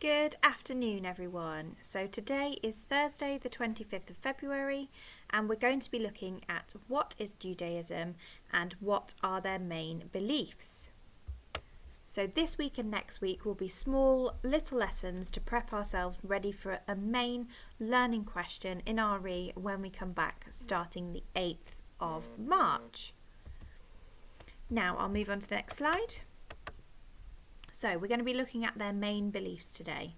Good afternoon, everyone. So today is Thursday, the 25th of February, and we're going to be looking at what is Judaism and what are their main beliefs. So this week and next week will be small little lessons to prep ourselves ready for a main learning question in RE when we come back starting the 8th of March. Now I'll move on to the next slide. So we're going to be looking at their main beliefs today.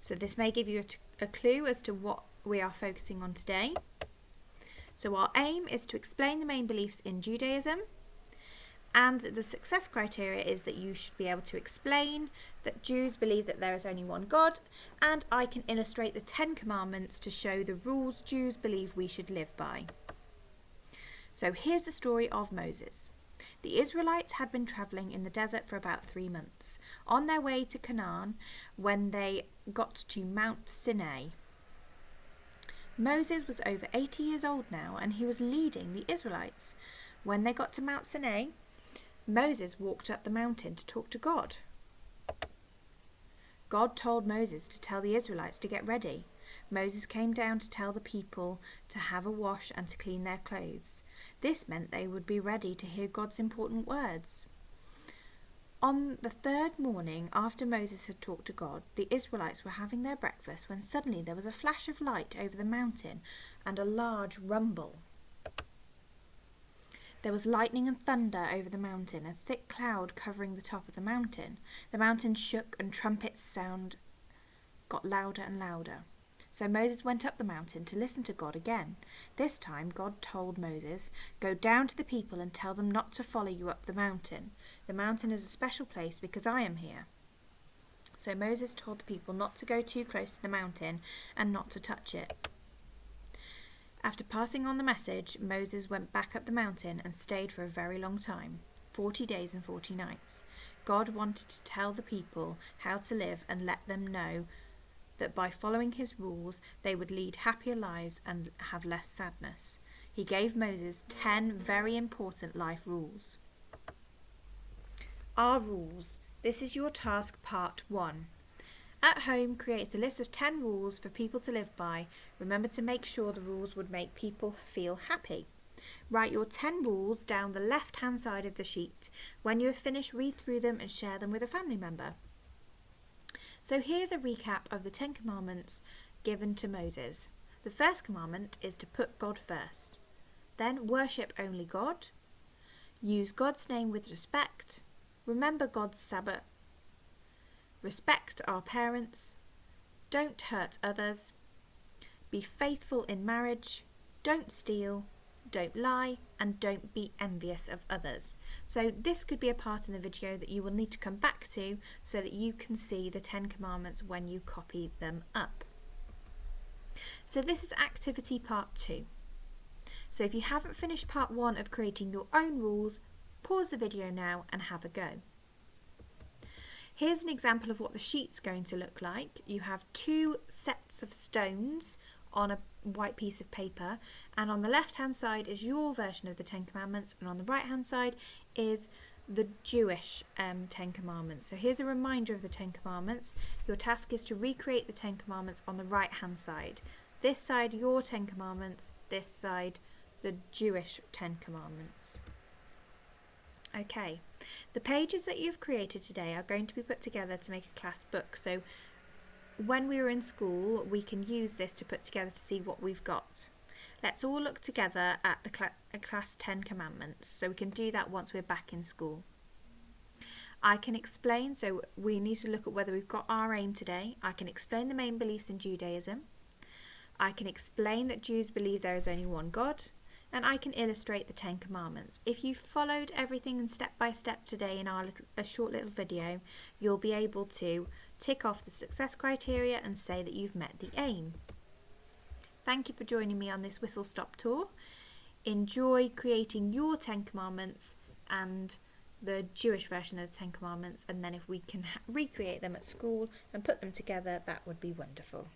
So this may give you a clue as to what we are focusing on today. So our aim is to explain the main beliefs in Judaism, and the success criteria is that you should be able to explain that Jews believe that there is only one God, and I can illustrate the 10 Commandments to show the rules Jews believe we should live by. So here's the story of Moses. The Israelites had been travelling in the desert for about 3 months, on their way to Canaan when they got to Mount Sinai. Moses was over 80 years old now, and he was leading the Israelites. When they got to Mount Sinai, Moses walked up the mountain to talk to God. God told Moses to tell the Israelites to get ready. Moses came down to tell the people to have a wash and to clean their clothes. This meant they would be ready to hear God's important words. On the third morning after Moses had talked to God, the Israelites were having their breakfast when suddenly there was a flash of light over the mountain and a large rumble. There was lightning and thunder over the mountain, a thick cloud covering the top of the mountain. The mountain shook and trumpets' sound got louder and louder. So Moses went up the mountain to listen to God again. This time God told Moses, "Go down to the people and tell them not to follow you up the mountain. The mountain is a special place because I am here." So Moses told the people not to go too close to the mountain and not to touch it. After passing on the message, Moses went back up the mountain and stayed for a very long time, 40 days and 40 nights. God wanted to tell the people how to live and let them know that by following his rules, they would lead happier lives and have less sadness. He gave Moses 10 very important life rules. Our rules. This is your task part 1. At home, create a list of 10 rules for people to live by. Remember to make sure the rules would make people feel happy. Write your 10 rules down the left-hand side of the sheet. When you have finished, read through them and share them with a family member. So here's a recap of the 10 Commandments given to Moses. The first commandment is to put God first. Then worship only God. Use God's name with respect. Remember God's Sabbath. Respect our parents. Don't hurt others. Be faithful in marriage. Don't steal. Don't lie, and don't be envious of others. So this could be a part in the video that you will need to come back to so that you can see the 10 Commandments when you copy them up. So this is activity part 2. So if you haven't finished part 1 of creating your own rules, pause the video now and have a go. Here's an example of what the sheet's going to look like. You have 2 sets of stones on a white piece of paper, and on the left hand side is your version of the 10 Commandments, and on the right hand side is the Jewish 10 Commandments. So here's a reminder of the 10 Commandments. Your task is to recreate the 10 Commandments on the right hand side. This side your 10 Commandments, this side the Jewish 10 Commandments. Okay, the pages that you've created today are going to be put together to make a class book. So when we were in school, we can use this to put together to see what we've got. Let's all look together at the class 10 Commandments. So we can do that once we're back in school. I can explain, so we need to look at whether we've got our aim today. I can explain the main beliefs in Judaism. I can explain that Jews believe there is only one God. And I can illustrate the 10 Commandments. If you followed everything step by step today in a short little video, you'll be able to tick off the success criteria and say that you've met the aim. Thank you for joining me on this whistle stop tour. Enjoy creating your 10 Commandments and the Jewish version of the 10 Commandments, and then if we can recreate them at school and put them together, that would be wonderful.